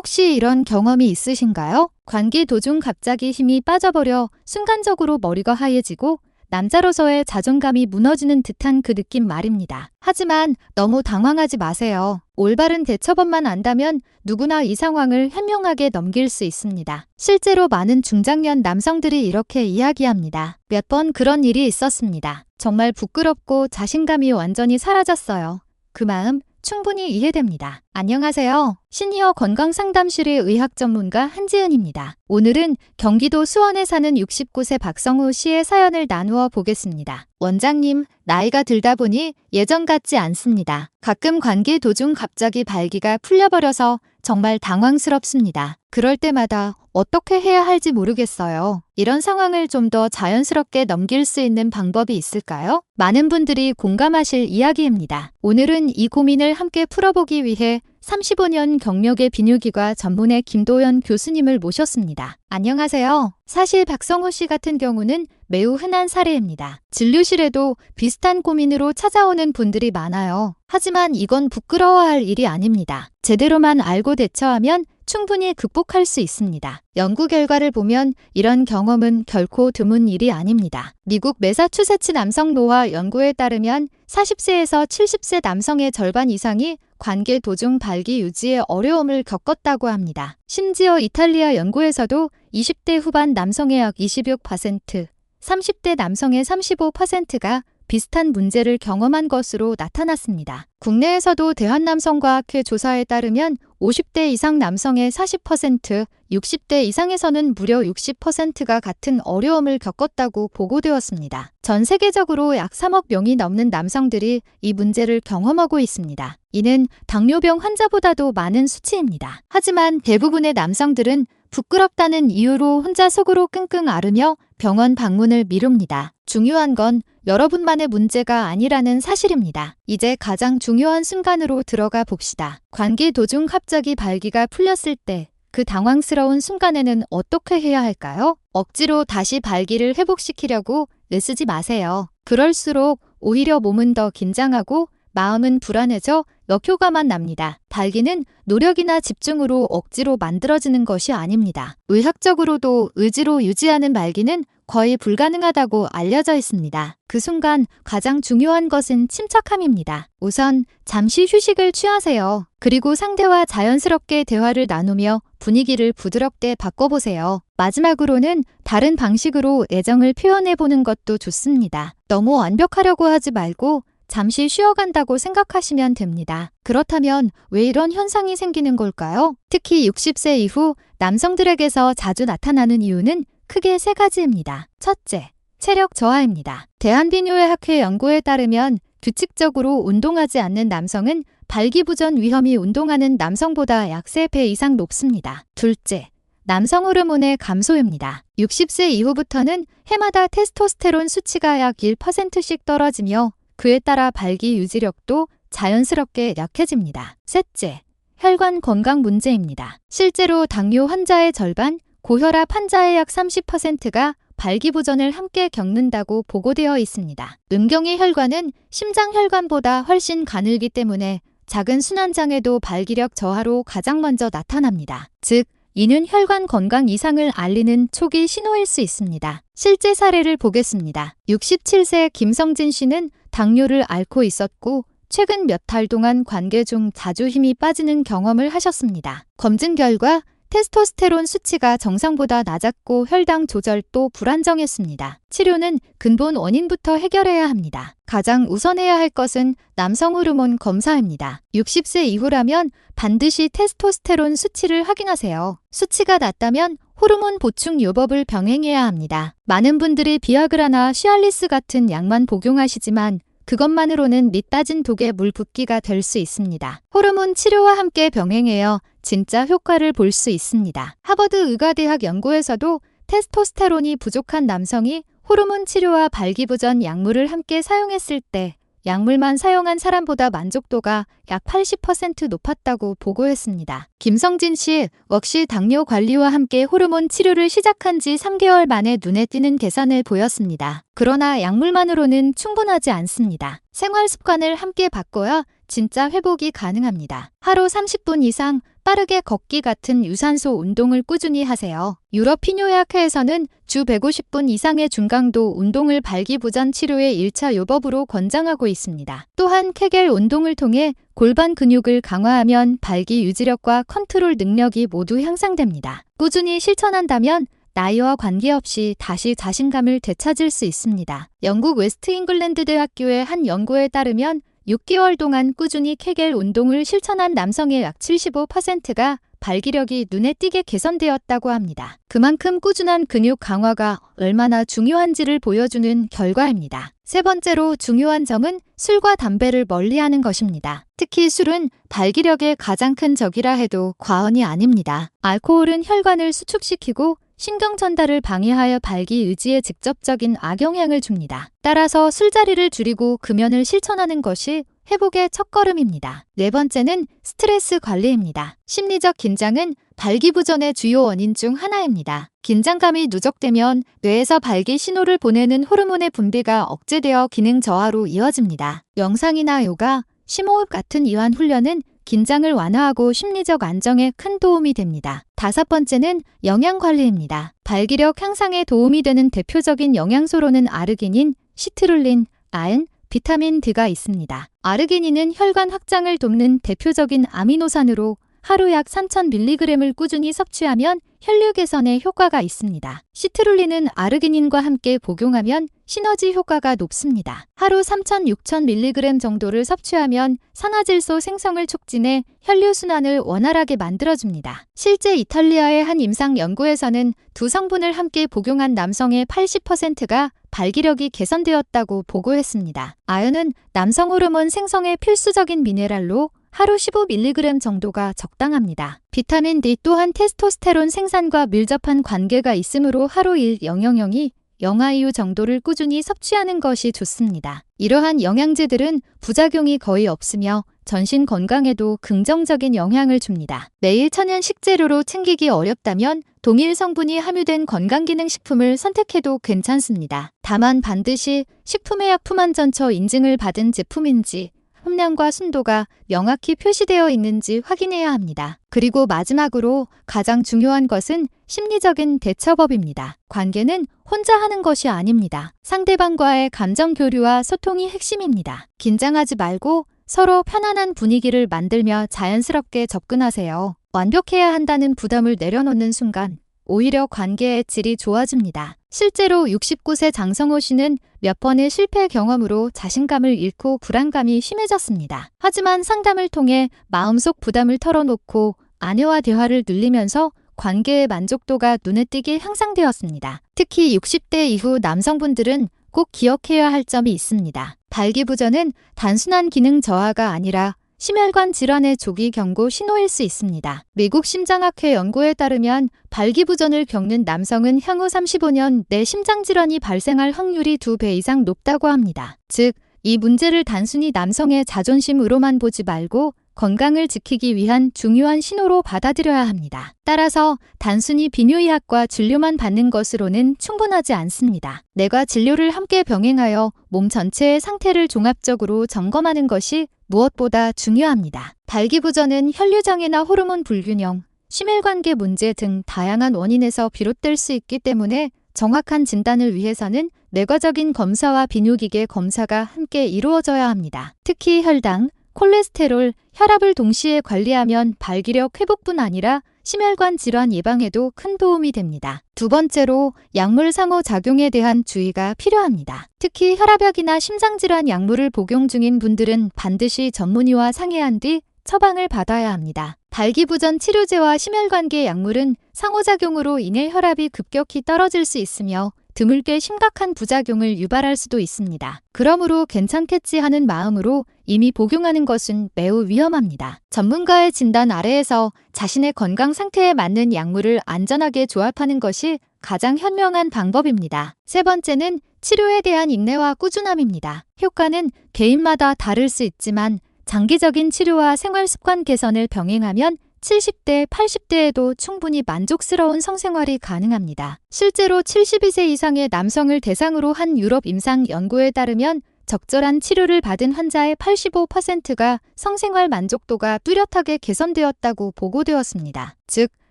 혹시 이런 경험이 있으신가요? 관계 도중 갑자기 힘이 빠져버려 순간적으로 머리가 하얘지고 남자로서의 자존감이 무너지는 듯한 그 느낌 말입니다. 하지만 너무 당황하지 마세요. 올바른 대처법만 안다면 누구나 이 상황을 현명하게 넘길 수 있습니다. 실제로 많은 중장년 남성들이 이렇게 이야기합니다. 몇 번 그런 일이 있었습니다. 정말 부끄럽고 자신감이 완전히 사라졌어요. 그 마음 충분히 이해됩니다. 안녕하세요. 시니어 건강상담실의 의학 전문가 한지은입니다. 오늘은 경기도 수원에 사는 69세 박성우 씨의 사연을 나누어 보겠습니다. 원장님, 나이가 들다 보니 예전 같지 않습니다. 가끔 관계 도중 갑자기 발기가 풀려버려서 정말 당황스럽습니다. 그럴 때마다 어떻게 해야 할지 모르겠어요. 이런 상황을 좀 더 자연스럽게 넘길 수 있는 방법이 있을까요? 많은 분들이 공감하실 이야기입니다. 오늘은 이 고민을 함께 풀어보기 위해 35년 경력의 비뇨기과 전문의 김도연 교수님을 모셨습니다. 안녕하세요. 사실 박성우 씨 같은 경우는 매우 흔한 사례입니다. 진료실에도 비슷한 고민으로 찾아오는 분들이 많아요. 하지만 이건 부끄러워할 일이 아닙니다. 제대로만 알고 대처하면 충분히 극복할 수 있습니다. 연구 결과를 보면 이런 경험은 결코 드문 일이 아닙니다. 미국 매사추세츠 남성 노화 연구에 따르면 40세에서 70세 남성의 절반 이상이 관계 도중 발기 유지에 어려움을 겪었다고 합니다. 심지어 이탈리아 연구에서도 20대 후반 남성의 약 26%, 30대 남성의 35%가 비슷한 문제를 경험한 것으로 나타났습니다. 국내에서도 대한남성과학회 조사에 따르면 50대 이상 남성의 40%, 60대 이상에서는 무려 60%가 같은 어려움을 겪었다고 보고되었습니다. 전 세계적으로 약 3억 명이 넘는 남성들이 이 문제를 경험하고 있습니다. 이는 당뇨병 환자보다도 많은 수치입니다. 하지만 대부분의 남성들은 부끄럽다는 이유로 혼자 속으로 끙끙 앓으며 병원 방문을 미룹니다. 중요한 건 여러분만의 문제가 아니라는 사실입니다. 이제 가장 중요한 순간으로 들어가 봅시다. 관계 도중 갑자기 발기가 풀렸을 때 그 당황스러운 순간에는 어떻게 해야 할까요? 억지로 다시 발기를 회복시키려고 애쓰지 마세요. 그럴수록 오히려 몸은 더 긴장하고 마음은 불안해져 역효과만 납니다. 발기는 노력이나 집중으로 억지로 만들어지는 것이 아닙니다. 의학적으로도 의지로 유지하는 발기는 거의 불가능하다고 알려져 있습니다. 그 순간 가장 중요한 것은 침착함입니다. 우선 잠시 휴식을 취하세요. 그리고 상대와 자연스럽게 대화를 나누며 분위기를 부드럽게 바꿔보세요. 마지막으로는 다른 방식으로 애정을 표현해보는 것도 좋습니다. 너무 완벽하려고 하지 말고 잠시 쉬어간다고 생각하시면 됩니다. 그렇다면 왜 이런 현상이 생기는 걸까요? 특히 60세 이후 남성들에게서 자주 나타나는 이유는 크게 3가지입니다. 첫째, 체력 저하입니다. 대한비뇨의학회 연구에 따르면 규칙적으로 운동하지 않는 남성은 발기부전 위험이 운동하는 남성보다 약 3배 이상 높습니다. 둘째, 남성 호르몬의 감소입니다. 60세 이후부터는 해마다 테스토스테론 수치가 약 1%씩 떨어지며 그에 따라 발기 유지력도 자연스럽게 약해집니다. 셋째, 혈관 건강 문제입니다. 실제로 당뇨 환자의 절반, 고혈압 환자의 약 30%가 발기부전을 함께 겪는다고 보고되어 있습니다. 음경의 혈관은 심장 혈관보다 훨씬 가늘기 때문에 작은 순환장애도 발기력 저하로 가장 먼저 나타납니다. 즉, 이는 혈관 건강 이상을 알리는 초기 신호일 수 있습니다. 실제 사례를 보겠습니다. 67세 김성진 씨는 당뇨를 앓고 있었고 최근 몇 달 동안 관계 중 자주 힘이 빠지는 경험을 하셨습니다. 검진 결과 테스토스테론 수치가 정상보다 낮았고 혈당 조절도 불안정했습니다. 치료는 근본 원인부터 해결해야 합니다. 가장 우선해야 할 것은 남성 호르몬 검사입니다. 60세 이후라면 반드시 테스토스테론 수치를 확인하세요. 수치가 낮다면 호르몬 보충 요법을 병행해야 합니다. 많은 분들이 비아그라나 시알리스 같은 약만 복용하시지만 그것만으로는 밑따진 독에 물 붓기가 될 수 있습니다. 호르몬 치료와 함께 병행해야 진짜 효과를 볼 수 있습니다. 하버드 의과대학 연구에서도 테스토스테론이 부족한 남성이 호르몬 치료와 발기부전 약물을 함께 사용했을 때 약물만 사용한 사람보다 만족도가 약 80% 높았다고 보고했습니다. 김성진 씨 역시 당뇨 관리와 함께 호르몬 치료를 시작한 지 3개월 만에 눈에 띄는 개선을 보였습니다. 그러나 약물만으로는 충분하지 않습니다. 생활 습관을 함께 바꿔야 진짜 회복이 가능합니다. 하루 30분 이상 빠르게 걷기 같은 유산소 운동을 꾸준히 하세요. 유럽 피뇨약회에서는 주 150분 이상의 중강도 운동을 발기부전 치료의 1차 요법으로 권장하고 있습니다. 또한 케겔 운동을 통해 골반 근육을 강화하면 발기 유지력과 컨트롤 능력이 모두 향상됩니다. 꾸준히 실천한다면 나이와 관계없이 다시 자신감을 되찾을 수 있습니다. 영국 웨스트 잉글랜드 대학교의 한 연구에 따르면 6개월 동안 꾸준히 케겔 운동을 실천한 남성의 약 75%가 발기력이 눈에 띄게 개선되었다고 합니다. 그만큼 꾸준한 근육 강화가 얼마나 중요한지를 보여주는 결과입니다. 세 번째로 중요한 점은 술과 담배를 멀리하는 것입니다. 특히 술은 발기력의 가장 큰 적이라 해도 과언이 아닙니다. 알코올은 혈관을 수축시키고 신경 전달을 방해하여 발기 의지에 직접적인 악영향을 줍니다. 따라서 술자리를 줄이고 금연을 실천하는 것이 회복의 첫걸음입니다. 네 번째는 스트레스 관리입니다. 심리적 긴장은 발기부전의 주요 원인 중 하나입니다. 긴장감이 누적되면 뇌에서 발기 신호를 보내는 호르몬의 분비가 억제되어 기능 저하로 이어집니다. 명상이나 요가, 심호흡 같은 이완 훈련은 긴장을 완화하고 심리적 안정에 큰 도움이 됩니다. 다섯 번째는 영양관리입니다. 발기력 향상에 도움이 되는 대표적인 영양소로는 아르기닌, 시트룰린, 아연, 비타민 D가 있습니다. 아르기닌은 혈관 확장을 돕는 대표적인 아미노산으로 하루 약 3000mg을 꾸준히 섭취하면 혈류 개선에 효과가 있습니다. 시트룰린은 아르기닌과 함께 복용하면 시너지 효과가 높습니다. 하루 3000-6000mg 정도를 섭취하면 산화질소 생성을 촉진해 혈류순환을 원활하게 만들어줍니다. 실제 이탈리아의 한 임상 연구에서는 두 성분을 함께 복용한 남성의 80%가 발기력이 개선되었다고 보고했습니다. 아연은 남성 호르몬 생성에 필수적인 미네랄로 하루 15mg 정도가 적당합니다. 비타민 D 또한 테스토스테론 생산과 밀접한 관계가 있으므로 하루 1,000이 0IU 정도를 꾸준히 섭취하는 것이 좋습니다. 이러한 영양제들은 부작용이 거의 없으며 전신 건강에도 긍정적인 영향을 줍니다. 매일 천연 식재료로 챙기기 어렵다면 동일 성분이 함유된 건강기능식품을 선택해도 괜찮습니다. 다만 반드시 식품의약품안전처 인증을 받은 제품인지 함량과 순도가 명확히 표시되어 있는지 확인해야 합니다. 그리고 마지막으로 가장 중요한 것은 심리적인 대처법입니다. 관계는 혼자 하는 것이 아닙니다. 상대방과의 감정 교류와 소통이 핵심입니다. 긴장하지 말고 서로 편안한 분위기를 만들며 자연스럽게 접근하세요. 완벽해야 한다는 부담을 내려놓는 순간 오히려 관계의 질이 좋아집니다. 실제로 69세 장성호 씨는 몇 번의 실패 경험으로 자신감을 잃고 불안감이 심해졌습니다. 하지만 상담을 통해 마음속 부담을 털어놓고 아내와 대화를 늘리면서 관계의 만족도가 눈에 띄게 향상되었습니다. 특히 60대 이후 남성분들은 꼭 기억해야 할 점이 있습니다. 발기부전은 단순한 기능 저하가 아니라 심혈관 질환의 조기 경고 신호일 수 있습니다. 미국 심장학회 연구에 따르면 발기부전을 겪는 남성은 향후 35년 내 심장질환이 발생할 확률이 2배 이상 높다고 합니다. 즉, 이 문제를 단순히 남성의 자존심으로만 보지 말고 건강을 지키기 위한 중요한 신호로 받아들여야 합니다. 따라서 단순히 비뇨의학과 진료만 받는 것으로는 충분하지 않습니다. 뇌과 진료를 함께 병행하여 몸 전체의 상태를 종합적으로 점검하는 것이 무엇보다 중요합니다. 발기부전은 혈류장애나 호르몬 불균형, 심혈관계 문제 등 다양한 원인에서 비롯될 수 있기 때문에 정확한 진단을 위해서는 내과적인 검사와 비뇨기계 검사가 함께 이루어져야 합니다. 특히 혈당, 콜레스테롤, 혈압을 동시에 관리하면 발기력 회복뿐 아니라 심혈관 질환 예방에도 큰 도움이 됩니다. 두 번째로 약물 상호작용에 대한 주의가 필요합니다. 특히 혈압약이나 심장질환 약물을 복용 중인 분들은 반드시 전문의와 상의한 뒤 처방을 받아야 합니다. 발기부전 치료제와 심혈관계 약물은 상호작용으로 인해 혈압이 급격히 떨어질 수 있으며 드물게 심각한 부작용을 유발할 수도 있습니다. 그러므로 괜찮겠지 하는 마음으로 이미 복용하는 것은 매우 위험합니다. 전문가의 진단 아래에서 자신의 건강 상태에 맞는 약물을 안전하게 조합하는 것이 가장 현명한 방법입니다. 세 번째는 치료에 대한 인내와 꾸준함입니다. 효과는 개인마다 다를 수 있지만 장기적인 치료와 생활습관 개선을 병행하면 70대, 80대에도 충분히 만족스러운 성생활이 가능합니다. 실제로 72세 이상의 남성을 대상으로 한 유럽 임상 연구에 따르면 적절한 치료를 받은 환자의 85%가 성생활 만족도가 뚜렷하게 개선되었다고 보고되었습니다. 즉,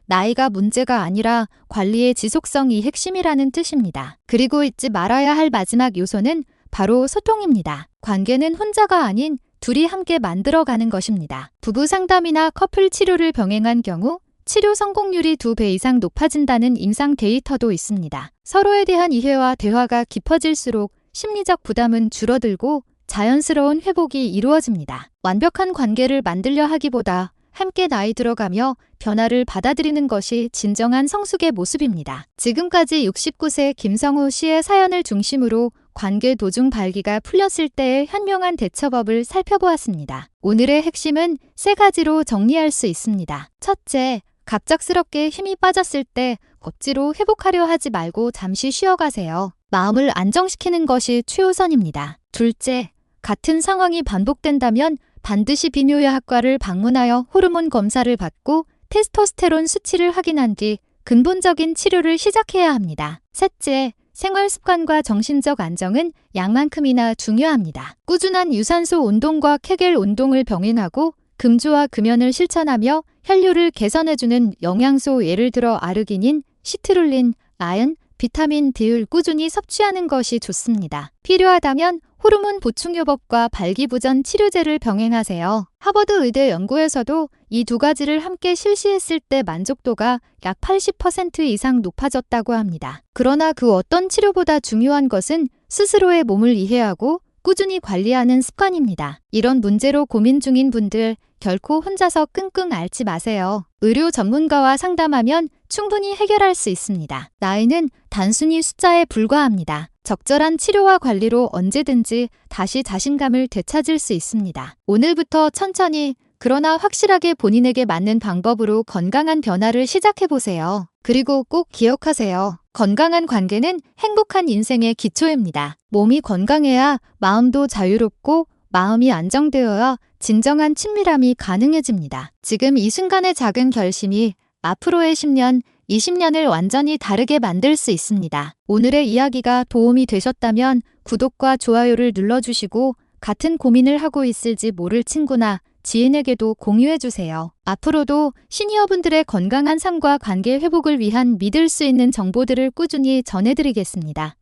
나이가 문제가 아니라 관리의 지속성이 핵심이라는 뜻입니다. 그리고 잊지 말아야 할 마지막 요소는 바로 소통입니다. 관계는 혼자가 아닌 둘이 함께 만들어가는 것입니다. 부부 상담이나 커플 치료를 병행한 경우 치료 성공률이 2배 이상 높아진다는 임상 데이터도 있습니다. 서로에 대한 이해와 대화가 깊어질수록 심리적 부담은 줄어들고 자연스러운 회복이 이루어집니다. 완벽한 관계를 만들려 하기보다 함께 나이 들어가며 변화를 받아들이는 것이 진정한 성숙의 모습입니다. 지금까지 69세 김성우 씨의 사연을 중심으로 관계 도중 발기가 풀렸을 때의 현명한 대처법을 살펴보았습니다. 오늘의 핵심은 3가지로 정리할 수 있습니다. 첫째, 갑작스럽게 힘이 빠졌을 때 억지로 회복하려 하지 말고 잠시 쉬어가세요. 마음을 안정시키는 것이 최우선입니다. 둘째, 같은 상황이 반복된다면 반드시 비뇨의학과를 방문하여 호르몬 검사를 받고 테스토스테론 수치를 확인한 뒤 근본적인 치료를 시작해야 합니다. 셋째, 생활 습관과 정신적 안정은 양만큼이나 중요합니다. 꾸준한 유산소 운동과 케겔 운동을 병행하고 금주와 금연을 실천하며 혈류를 개선해주는 영양소 예를 들어 아르기닌, 시트룰린, 아연, 비타민 D를 꾸준히 섭취하는 것이 좋습니다. 필요하다면 호르몬 보충요법과 발기부전 치료제를 병행하세요. 하버드 의대 연구에서도 이 2가지를 함께 실시했을 때 만족도가 약 80% 이상 높아졌다고 합니다. 그러나 그 어떤 치료보다 중요한 것은 스스로의 몸을 이해하고 꾸준히 관리하는 습관입니다. 이런 문제로 고민 중인 분들 결코 혼자서 끙끙 앓지 마세요. 의료 전문가와 상담하면 충분히 해결할 수 있습니다. 나이는 단순히 숫자에 불과합니다. 적절한 치료와 관리로 언제든지 다시 자신감을 되찾을 수 있습니다. 오늘부터 천천히 그러나 확실하게 본인에게 맞는 방법으로 건강한 변화를 시작해보세요. 그리고 꼭 기억하세요. 건강한 관계는 행복한 인생의 기초입니다. 몸이 건강해야 마음도 자유롭고 마음이 안정되어야 진정한 친밀함이 가능해집니다. 지금 이 순간의 작은 결심이 앞으로의 10년, 20년을 완전히 다르게 만들 수 있습니다. 오늘의 이야기가 도움이 되셨다면 구독과 좋아요를 눌러주시고 같은 고민을 하고 있을지 모를 친구나 지인에게도 공유해주세요. 앞으로도 시니어분들의 건강한 삶과 관계 회복을 위한 믿을 수 있는 정보들을 꾸준히 전해드리겠습니다.